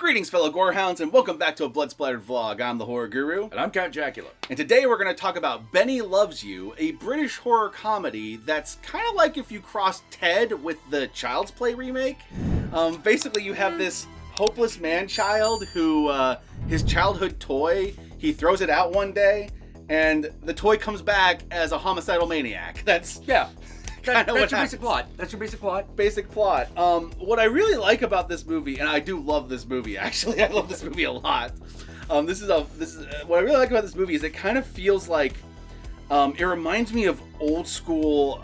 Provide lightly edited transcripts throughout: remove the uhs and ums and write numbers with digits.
Greetings, fellow gorehounds, and welcome back to a Blood Splattered vlog. I'm the Horror Guru. And I'm Count Jackula. And today we're going to talk about Benny Loves You, a British horror comedy that's kind of like if you crossed Ted with the Child's Play remake. Basically, you have this hopeless man-child who, his childhood toy, he throws it out one day, and the toy comes back as a homicidal maniac. That's... Yeah. That's your happens. basic plot. That's your basic plot. Basic plot. What I really like about this movie, and I do love this movie, actually. I love this movie a lot. What I really like about this movie is it kind of feels like, it reminds me of old school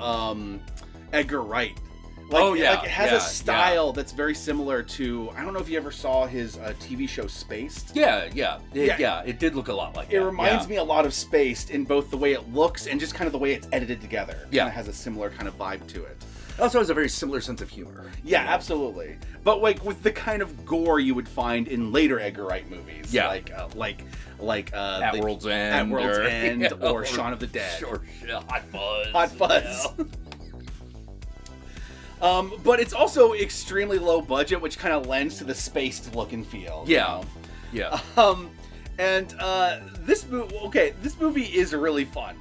Edgar Wright. Like it has a style that's very similar to, I don't know if you ever saw his TV show Spaced. It did look a lot like it. It reminds me a lot of Spaced in both the way it looks and just kind of the way it's edited together. Yeah. It has a similar kind of vibe to it. It also has a very similar sense of humor. Yeah, absolutely. But like with the kind of gore you would find in later Edgar Wright movies. Yeah. At World's End. At World's End or Shaun of the Dead. Or Hot Fuzz. Hot Fuzz. But it's also extremely low budget, which kind of lends to the spaced look and feel. Yeah. You know? This movie is really fun.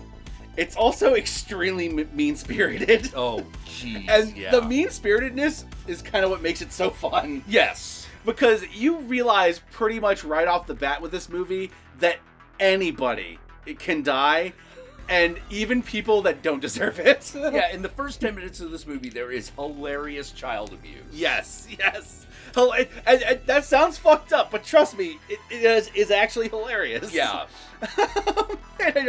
It's also extremely mean-spirited. Oh, jeez. And the mean-spiritedness is kind of what makes it so fun. Yes. Because you realize pretty much right off the bat with this movie that anybody can die. And even people that don't deserve it. Yeah, in the first 10 minutes of this movie, there is hilarious child abuse. Yes. And that sounds fucked up, but trust me, it is actually hilarious. Yeah. And I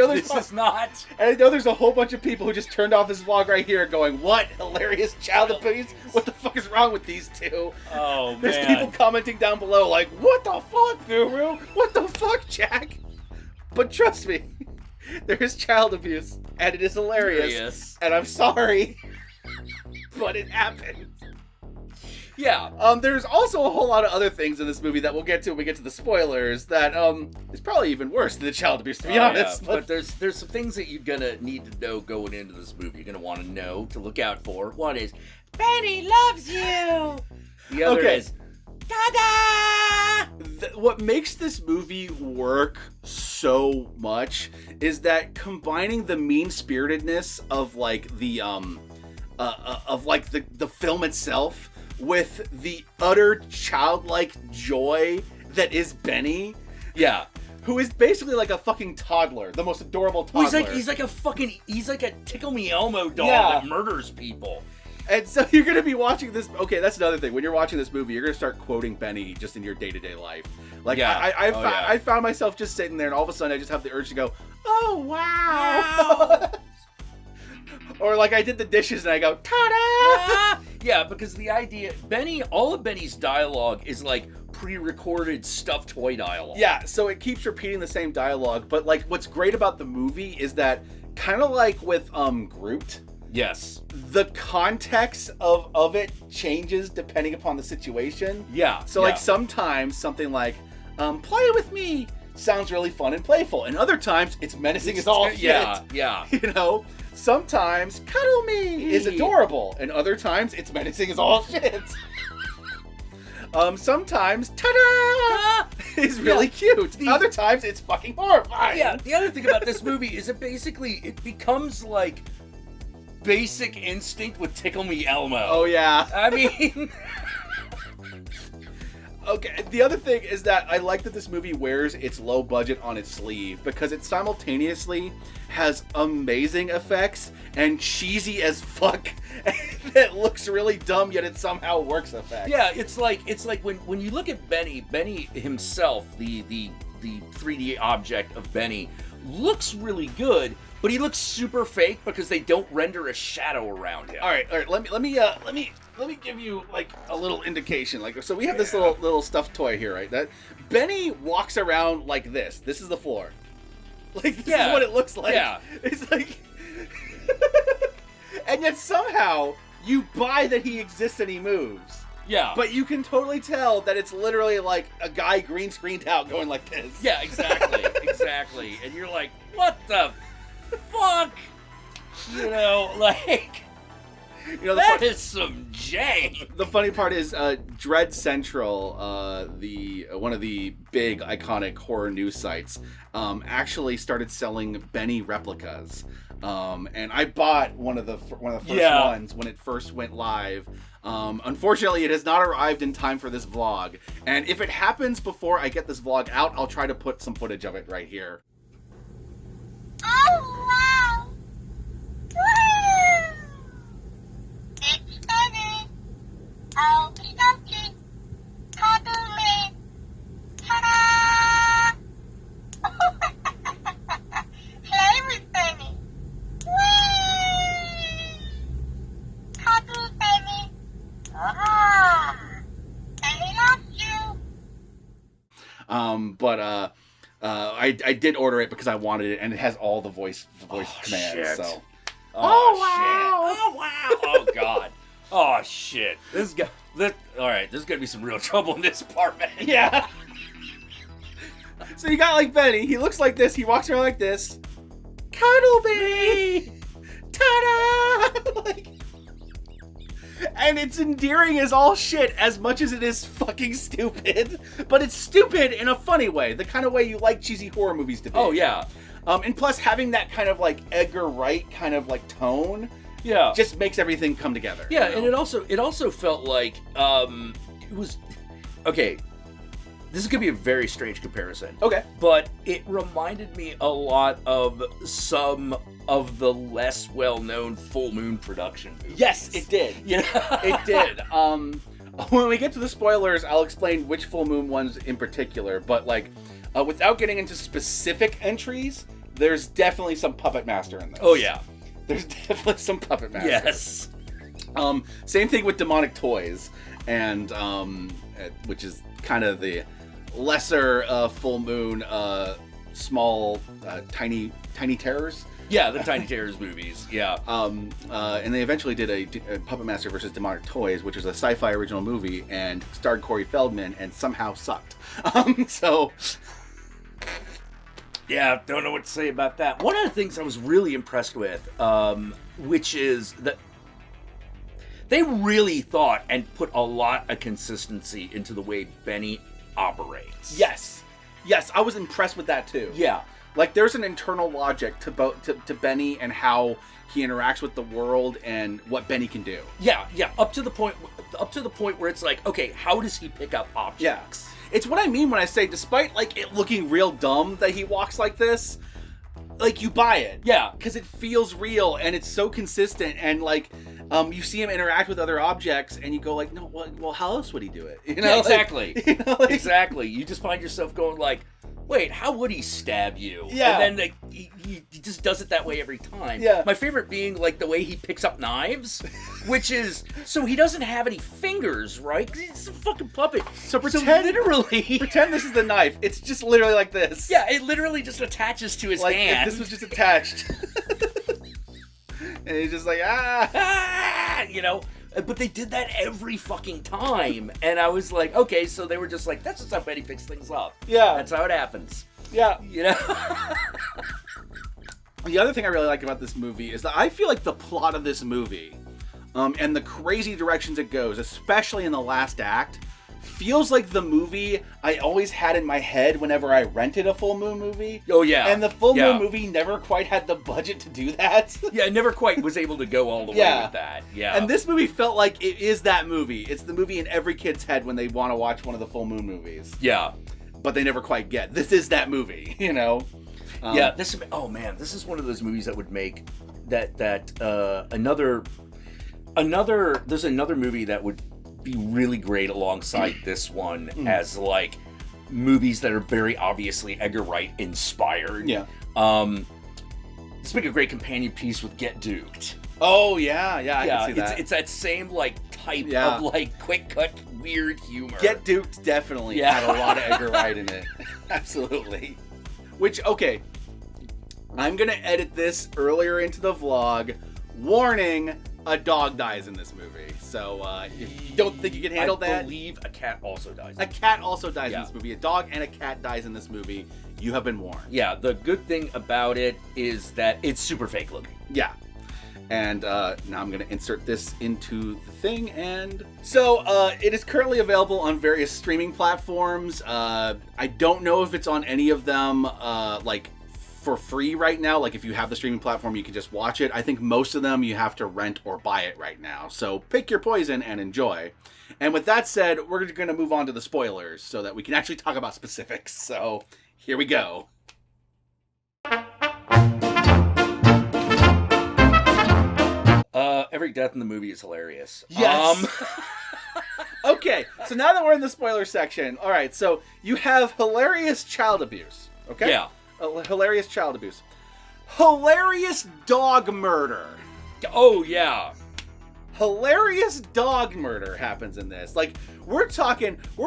know there's a whole bunch of people who just turned off this vlog right here going, what? Hilarious child abuse? What the fuck is wrong with these two? Oh, man. There's people commenting down below like, what the fuck, Guru? What the fuck, Jack? But trust me. There is child abuse, and it is hilarious. And I'm sorry, but it happened. Yeah. There's also a whole lot of other things in this movie that we'll get to when we get to the spoilers that is probably even worse than the child abuse, to be honest. Yeah. But there's some things that you're gonna need to know going into this movie. You're gonna want to know to look out for. One is Benny loves you. The other is ta-da! What makes this movie work so much is that combining the mean-spiritedness of like the film itself with the utter childlike joy that is Benny. Yeah. Who is basically like a fucking toddler, the most adorable toddler. Well, he's like a Tickle Me Elmo doll that murders people. And so you're going to be watching this. Okay, that's another thing. When you're watching this movie, you're going to start quoting Benny just in your day-to-day life. Like, I found myself just sitting there, and all of a sudden I just have the urge to go, oh, wow. Or like I did the dishes, and I go, ta-da! Yeah, because the idea, all of Benny's dialogue is like pre-recorded stuffed toy dialogue. Yeah, so it keeps repeating the same dialogue. But like, what's great about the movie is that, kind of like with Groot, yes, the context of it changes depending upon the situation. Yeah. So like sometimes something like, play with me sounds really fun and playful. And other times it's menacing as all shit. Yeah. You know? Sometimes cuddle me is adorable. And other times it's menacing as all shit. Sometimes ta-da is really cute. Other times it's fucking horrifying. Yeah, the other thing about this movie is it becomes like Basic Instinct with Tickle Me Elmo. Oh, yeah. I mean... Okay, the other thing is that I like that this movie wears its low budget on its sleeve because it simultaneously has amazing effects and cheesy as fuck that looks really dumb, yet it somehow works effects. Yeah, it's like when you look at Benny himself, the 3D object of Benny, looks really good, but he looks super fake because they don't render a shadow around him. All right. Let me give you like a little indication. Like, so we have this little stuffed toy here, right? That Benny walks around like this. This is the floor. Like, this is what it looks like. Yeah. It's like, and yet somehow you buy that he exists and he moves. Yeah. But you can totally tell that it's literally like a guy green screened out going like this. Yeah, exactly. And you're like, what the fuck? You know, like... You know, That is some jank. the funny part is Dread Central, one of the big iconic horror news sites, actually started selling Benny replicas. And I bought one of the first ones when it first went live. Unfortunately, it has not arrived in time for this vlog. And if it happens before I get this vlog out, I'll try to put some footage of it right here. Oh, wow! Woo! It's funny. Oh, something. Cuddle me. Ta-da! Play with Benny. Whee! Cuddle Benny. Ah! Benny loves you. I did order it because I wanted it, and it has all the voice commands. Shit. So. Oh, wow! Shit. Oh wow! Oh god! Oh shit! All right, there's gonna be some real trouble in this apartment. Yeah. So you got like Benny. He looks like this. He walks around like this. Cuddle baby. Ta-da! Like, and it's endearing as all shit, as much as it is fucking stupid. But it's stupid in a funny way, the kind of way you like cheesy horror movies to be. Oh yeah. And plus having that kind of like Edgar Wright kind of like tone, Yeah. just makes everything come together. Yeah, you know? and it also felt like it was okay. This is gonna be a very strange comparison. Okay. But it reminded me a lot of some of the less well-known Full Moon production movies. Yes, it did. You know? It did. When we get to the spoilers, I'll explain which Full Moon ones in particular. But like, without getting into specific entries, there's definitely some Puppet Master in this. Oh yeah. There's definitely some Puppet Master. Yes. Same thing with Demonic Toys, and which is kind of the lesser Full Moon, small, tiny terrors. Yeah, the Tiny Terrors movies. Yeah. And they eventually did a Puppet Master versus Demonic Toys, which was a sci-fi original movie and starred Corey Feldman and somehow sucked. So. Yeah, don't know what to say about that. One of the things I was really impressed with, which is that they really thought and put a lot of consistency into the way Benny operates. Yes, I was impressed with that too. Yeah. Like there's an internal logic to Benny and how he interacts with the world and what Benny can do. Yeah, up to the point where it's like, okay, how does he pick up objects? Yeah. It's what I mean when I say, despite like it looking real dumb that he walks like this, like you buy it. Yeah. Because it feels real and it's so consistent, and like you see him interact with other objects and you go like, no, well how else would he do it? You know, Yeah, exactly. Like, you know, like, exactly. You just find yourself going like, wait, how would he stab you? Yeah. And then he just does it that way every time. Yeah. My favorite being like the way he picks up knives, which is, so he doesn't have any fingers, right? 'Cause he's a fucking puppet. So pretend this is the knife. It's just literally like this. Yeah, it literally just attaches to his like hand. if this was just attached. And he's just like, you know? But they did that every fucking time. And I was like, okay, so they were just like, that's just how Benny picks things up. Yeah. That's how it happens. Yeah. You know? The other thing I really like about this movie is that I feel like the plot of this movie, and the crazy directions it goes, especially in the last act, feels like the movie I always had in my head whenever I rented a Full Moon movie. Oh, yeah. And the Full Moon movie never quite had the budget to do that. Yeah, I never quite was able to go all the way with that. Yeah. And this movie felt like it is that movie. It's the movie in every kid's head when they want to watch one of the Full Moon movies. Yeah. But they never quite get. This is that movie, you know? Yeah, this is one of those movies that would make another there's another movie that would be really great alongside this one as like movies that are very obviously Edgar Wright inspired. Yeah. This would make a great companion piece with Get Duked. Oh yeah, I can see that. It's that same like type of like quick cut weird humor. Get Duked definitely had a lot of Edgar Wright in it. Absolutely. Which, okay, I'm gonna edit this earlier into the vlog. Warning, a dog dies in this movie. So if you don't think you can handle that, I believe a cat also dies. A cat also dies in this movie. A dog and a cat dies in this movie. You have been warned. Yeah, the good thing about it is that it's super fake looking. Yeah. And now I'm going to insert this into the thing. And so it is currently available on various streaming platforms. I don't know if it's on any of them like for free right now. Like if you have the streaming platform, you can just watch it. I think most of them you have to rent or buy it right now. So pick your poison and enjoy. And with that said, we're going to move on to the spoilers so that we can actually talk about specifics. So here we go. Every death in the movie is hilarious. Yes. Okay, so now that we're in the spoiler section, all right, so you have hilarious child abuse, okay? Yeah. Hilarious child abuse. Hilarious dog murder. Oh, yeah. Hilarious dog murder happens in this. Like, we're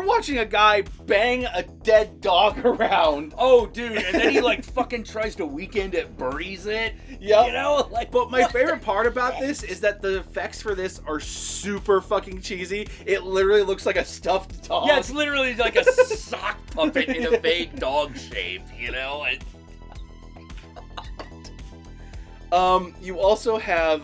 watching a guy bang a dead dog around. Oh, dude, and then he, like, fucking tries to weekend it, buries it. Yep. You know? Like, but my favorite part about this is that the effects for this are super fucking cheesy. It literally looks like a stuffed dog. Yeah, it's literally like a sock puppet in a vague dog shape, you know? You also have,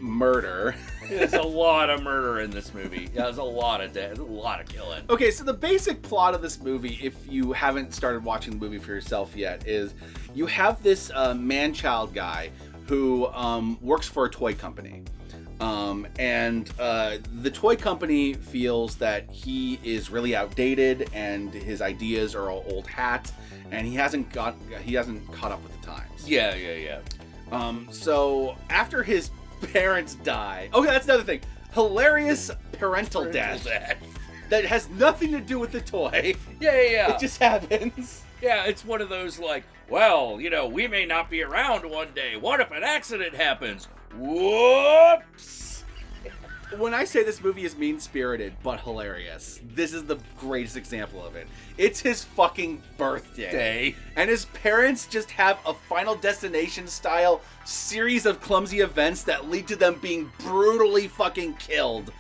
murder. There's a lot of murder in this movie. Yeah, there's a lot of death. There's a lot of killing. Okay, so the basic plot of this movie, if you haven't started watching the movie for yourself yet, is you have this man-child guy who works for a toy company. And the toy company feels that he is really outdated and his ideas are all old hat, and he hasn't caught up with the times. Yeah. So after his parents die, okay, that's another thing. Hilarious parental death that has nothing to do with the toy. Yeah. It just happens. Yeah, it's one of those like, well, you know, we may not be around one day. What if an accident happens? Whoops! When I say this movie is mean-spirited but hilarious, this is the greatest example of it. It's his fucking birthday. And his parents just have a Final Destination-style series of clumsy events that lead to them being brutally fucking killed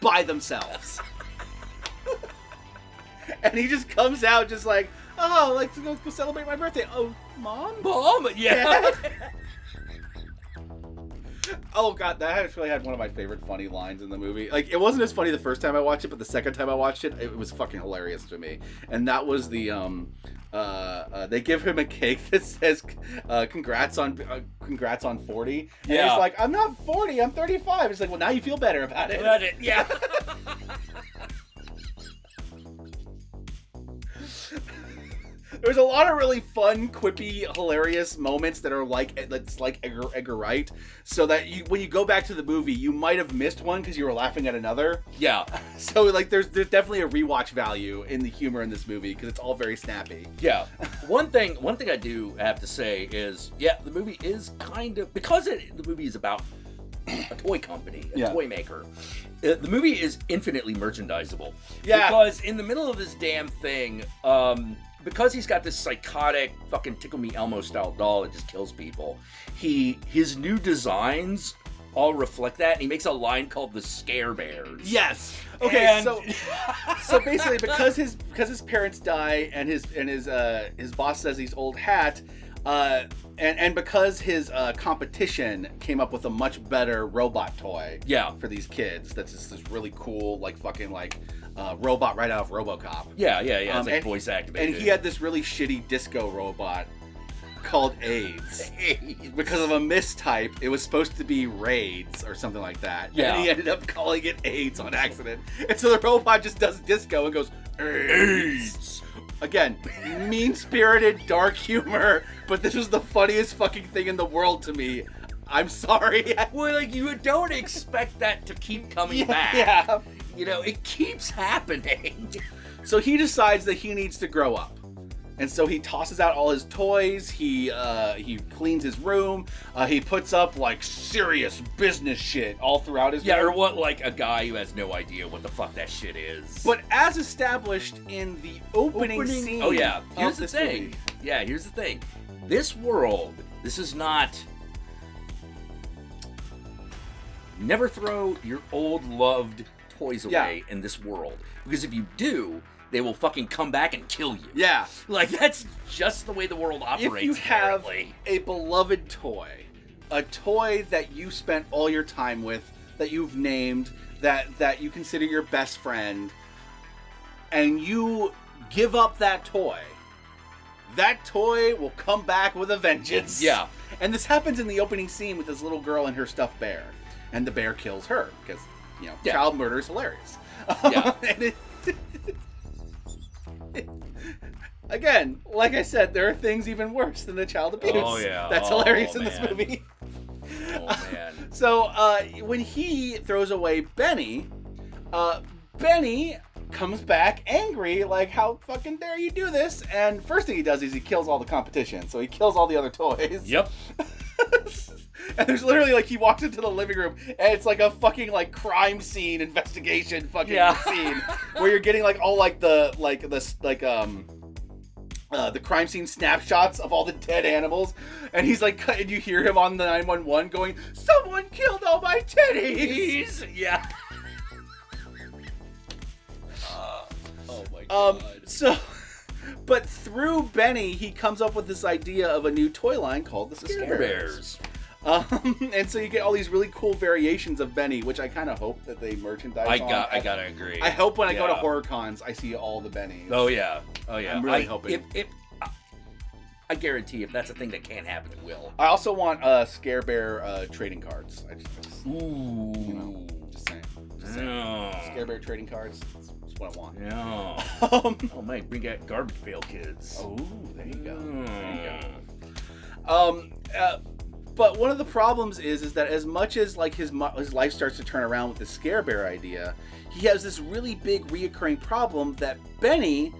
by themselves. And he just comes out just like, oh, I'd like to go celebrate my birthday. Oh, Mom? Mom? Yeah. Oh god, that actually had one of my favorite funny lines in the movie. Like, it wasn't as funny the first time I watched it, but the second time I watched it, it was fucking hilarious to me. And that was the they give him a cake that says congrats on 40. And yeah. he's like, I'm not 40, I'm 35. It's like, well, now you feel better about it. Yeah. There's a lot of really fun, quippy, hilarious moments that are like Edgar Wright, so that when you go back to the movie, you might have missed one because you were laughing at another. Yeah. So like, there's definitely a rewatch value in the humor in this movie because it's all very snappy. Yeah. One thing I do have to say is, yeah, the movie is kind of, because the movie is about a toy company, a toy maker. The movie is infinitely merchandisable. Yeah. Because in the middle of this damn thing, because he's got this psychotic fucking Tickle Me Elmo style doll that just kills people, his new designs all reflect that, and he makes a line called the Scare Bears. Yes. Okay. And... so basically, because his parents die and his boss says he's old hat, and because his competition came up with a much better robot toy. Yeah. For these kids, that's just this really cool robot right out of RoboCop. Yeah. It's like voice activated. And he had this really shitty disco robot called AIDS. Because of a mistype, it was supposed to be Raids or something like that. Yeah. And he ended up calling it AIDS on accident. And so the robot just does disco and goes, AIDS. Again, mean-spirited, dark humor, but this was the funniest fucking thing in the world to me. I'm sorry. Well, like, you don't expect that to keep coming back. Yeah. You know, it keeps happening. So he decides that he needs to grow up. And so he tosses out all his toys, he cleans his room, he puts up, like, serious business shit all throughout his room. Or what, like, a guy who has no idea what the fuck that shit is. But as established in the opening scene here's the thing. movie. Yeah, here's the thing. This world, this is not... Never throw your old loved toys away in this world. Because if you do, they will fucking come back and kill you. Yeah. Like, that's just the way the world operates, If you have apparently. a beloved toy, a toy that you spent all your time with, that you've named, that you consider your best friend, and you give up that toy will come back with a vengeance. Yeah. And this happens in the opening scene with this little girl and her stuffed bear. And the bear kills her because, child murder is hilarious. Yeah. Again, like I said, there are things even worse than the child abuse. Oh, yeah. That's hilarious in this movie. Oh, man. So, when he throws away Benny, Benny comes back angry, like, how fucking dare you do this? And first thing he does is he kills all the competition. So he kills all the other toys. Yep. And there's literally, like, he walks into the living room, and it's like a fucking, like, crime scene investigation fucking scene, where you're getting, like, all, like, the crime scene snapshots of all the dead animals, and he's like, and you hear him on the 911 going, "Someone killed all my teddies!" Yeah. Oh my god. But through Benny, he comes up with this idea of a new toy line called the Scare Bears. And so you get all these really cool variations of Benny, which I kind of hope that they merchandise I on. gotta agree. I hope when I go to horror cons, I see all the Bennies. Oh yeah. I'm really hoping. I guarantee if that's a thing that can't happen, it will. I also want Scare Bear trading cards. Ooh. Just saying. Scare Bear trading cards. That's what I want. Yeah. Oh man, bring out Garbage Pail Kids. Oh, there you go. There you go. But one of the problems is that as much as like his life starts to turn around with the Scare Bear idea, he has this really big reoccurring problem that Benny,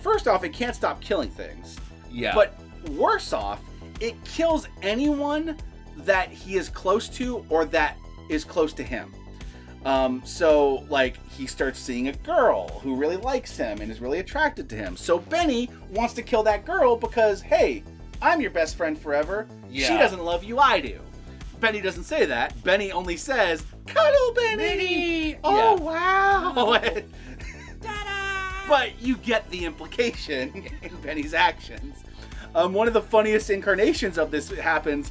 first off, it can't stop killing things. Yeah. But worse off, it kills anyone that he is close to or that is close to him. So, like, he starts seeing a girl who really likes him and is really attracted to him. So Benny wants to kill that girl because, hey, I'm your best friend forever. Yeah. She doesn't love you, I do. Benny doesn't say that. Benny only says, "Cuddle, Benny!" Oh, wow! But you get the implication in Benny's actions. One of the funniest incarnations of this happens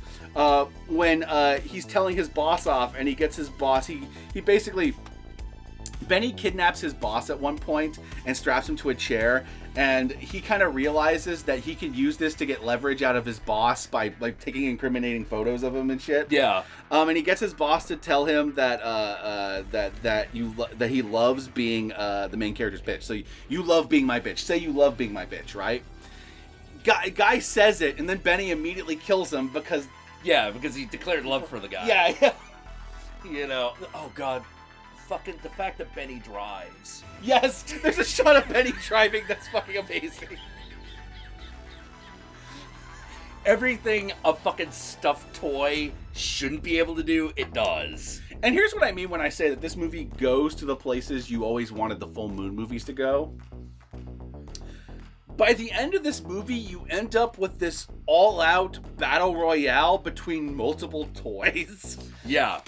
when he's telling his boss off, and he gets his boss. He basically, Benny kidnaps his boss at one point and straps him to a chair, and he kind of realizes that he can use this to get leverage out of his boss by like taking incriminating photos of him and shit. Yeah. And he gets his boss to tell him that that he loves being the main character's bitch. So you love being my bitch. Say you love being my bitch, right? Guy says it, and then Benny immediately kills him because he declared love for the guy. Yeah. You know. Oh god. Fucking the fact that Benny drives. Yes, there's a shot of Benny driving that's fucking amazing. Everything a fucking stuffed toy shouldn't be able to do, it does. And here's what I mean when I say that this movie goes to the places you always wanted the full moon movies to go. By the end of this movie, you end up with this all-out battle royale between multiple toys. Yeah.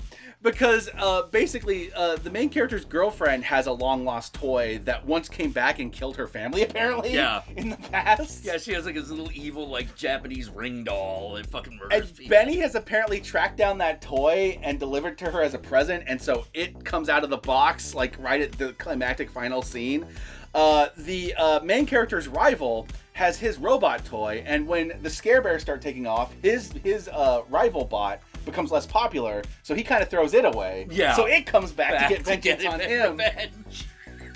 Because basically, the main character's girlfriend has a long-lost toy that once came back and killed her family, apparently, in the past. Yeah, she has like this little evil, like, Japanese ring doll that fucking murders people. Benny has apparently tracked down that toy and delivered it to her as a present, and so it comes out of the box, like, right at the climactic final scene. The main character's rival has his robot toy, and when the Scare Bears start taking off, his rival bot becomes less popular, so he kind of throws it away. Yeah. So it comes back to get vengeance on him.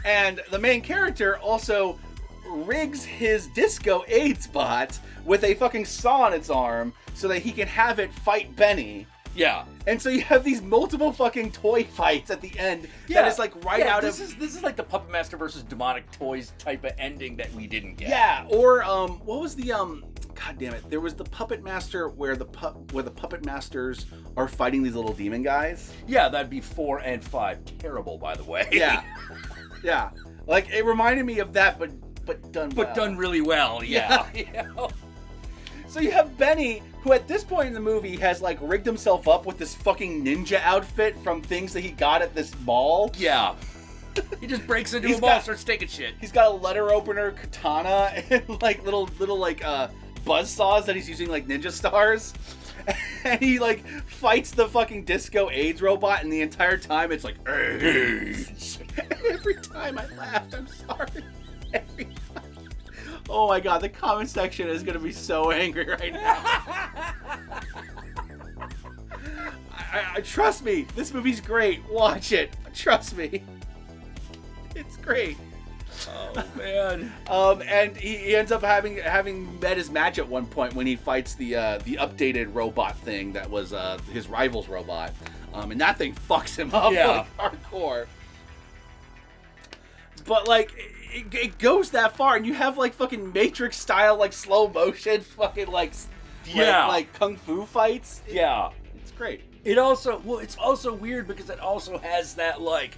And the main character also rigs his Disco AIDS bot with a fucking saw on its arm so that he can have it fight Benny. Yeah. And so you have these multiple fucking toy fights at the end that is like out of... This is like the Puppet Master versus Demonic Toys type of ending that we didn't get. Yeah, or what was the God damn it! There was the Puppet Master where the Puppet Masters are fighting these little demon guys. Yeah, that'd be 4 and 5. Terrible, by the way. Yeah, yeah. Like it reminded me of that, but done well. But done really well. Yeah. So you have Benny, who at this point in the movie has like rigged himself up with this fucking ninja outfit from things that he got at this mall. Yeah. He just breaks into He's a mall and got- starts taking shit. He's got a letter opener, katana, and like little like buzz saws that he's using like ninja stars. And he like fights the fucking disco AIDS robot, and the entire time it's like AIDS. Every time I laughed, I'm sorry. Every time. Oh my god, the comment section is gonna be so angry right now. I trust me, this movie's great. Watch it. Trust me. It's great. Oh man. And he ends up having met his match at one point when he fights the updated robot thing that was his rival's robot, and that thing fucks him up like hardcore. But like it goes that far, and you have like fucking Matrix style like slow motion fucking like kung fu fights. It's great. It's also weird because it also has that like,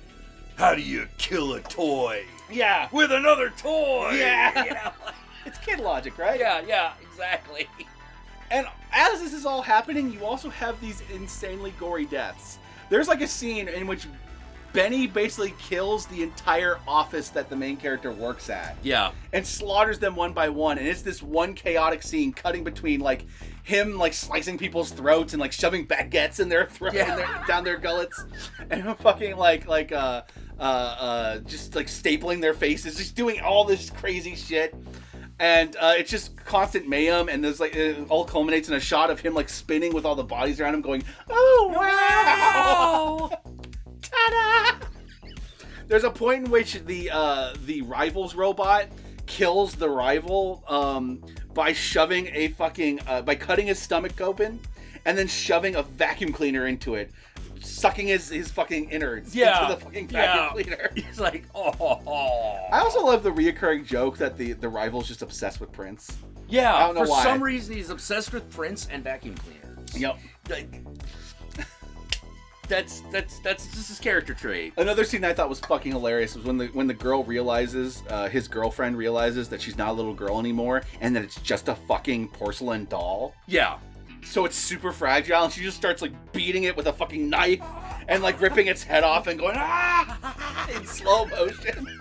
how do you kill a toy? Yeah. With another toy. Yeah. You know? It's kid logic, right? Yeah, exactly. And as this is all happening, you also have these insanely gory deaths. There's like a scene in which Benny basically kills the entire office that the main character works at. Yeah. And slaughters them one by one. And it's this one chaotic scene cutting between like him like slicing people's throats and like shoving baguettes in their throat down their gullets, and fucking just like stapling their faces, just doing all this crazy shit. And it's just constant mayhem, and there's like it all culminates in a shot of him like spinning with all the bodies around him going, oh wow, ta-da! There's a point in which the rival's robot kills the rival by shoving a fucking by cutting his stomach open and then shoving a vacuum cleaner into it, sucking his fucking innards into the fucking vacuum cleaner. He's like, oh. I also love the reoccurring joke that the rival's just obsessed with Prince. Yeah, I don't know for why. some reason he's obsessed with Prince and vacuum cleaners. Yep. Like, that's just his character trait. Another scene I thought was fucking hilarious was when the girl realizes, his girlfriend realizes that she's not a little girl anymore and that it's just a fucking porcelain doll. Yeah. So it's super fragile, and she just starts like beating it with a fucking knife and like ripping its head off and going in slow motion.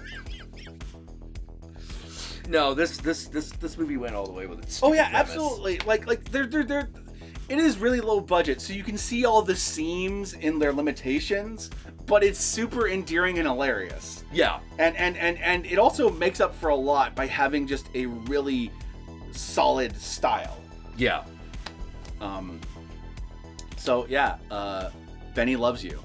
No, this movie went all the way with it. Oh yeah, absolutely. Like they're it is really low budget, so you can see all the seams in their limitations, but it's super endearing and hilarious. Yeah. And it also makes up for a lot by having just a really solid style. Yeah. So yeah, Benny loves you.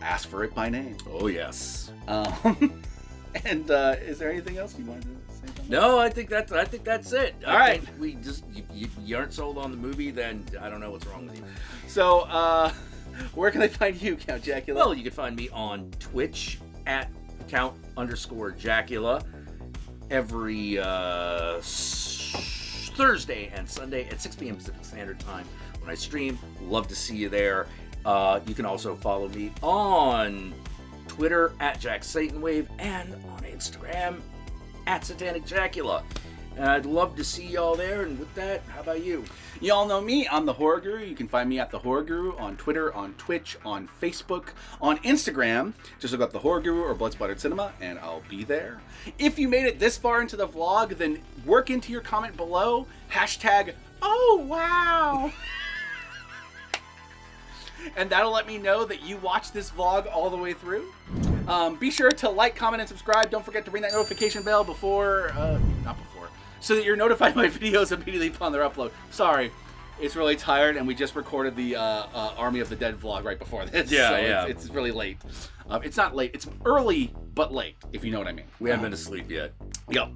Ask for it by name. Oh yes. And is there anything else you wanted to say? Something? No, I think that's it. All right. We just you aren't sold on the movie, then I don't know what's wrong with you. So where can they find you, Count Jackula? Well, you can find me on Twitch at Count_Jackula every Thursday and Sunday at 6 p.m. Pacific Standard Time when I stream. Love to see you there. You can also follow me on Twitter at JackSatanWave and on Instagram at Satanic Jackula. And I'd love to see y'all there. And with that, how about you? Y'all know me. I'm the Horror Guru. You can find me at the Horror Guru on Twitter, on Twitch, on Facebook, on Instagram. Just look up the Horror Guru or Blood Splattered Cinema, and I'll be there. If you made it this far into the vlog, then work into your comment below hashtag oh wow. And that'll let me know that you watched this vlog all the way through. Be sure to like, comment, and subscribe. Don't forget to ring that notification bell so that you're notified my videos immediately upon their upload. Sorry, it's really tired, and we just recorded the Army of the Dead vlog right before this. Yeah. It's really late. It's not late. It's early, but late, if you know what I mean. We haven't been asleep yet. Yep.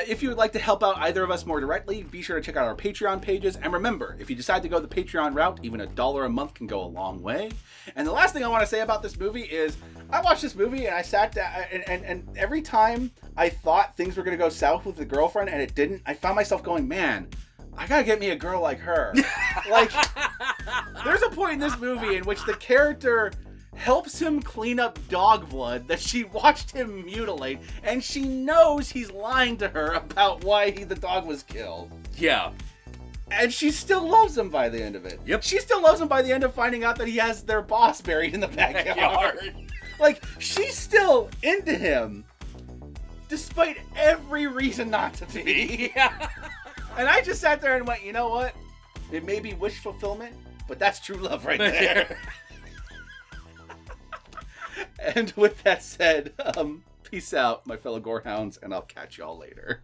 If you would like to help out either of us more directly, be sure to check out our Patreon pages. And remember, if you decide to go the Patreon route, even $1 a month can go a long way. And the last thing I want to say about this movie is, I watched this movie and I sat down, and every time I thought things were going to go south with the girlfriend and it didn't, I found myself going, man, I gotta get me a girl like her. Like, there's a point in this movie in which the character helps him clean up dog blood that she watched him mutilate, and she knows he's lying to her about why the dog was killed. Yeah. And she still loves him by the end of it. Yep. She still loves him by the end of finding out that he has their boss buried in the backyard. Like, she's still into him, despite every reason not to be. Yeah. And I just sat there and went, you know what? It may be wish fulfillment, but that's true love right there. And with that said, peace out, my fellow gorehounds, and I'll catch y'all later.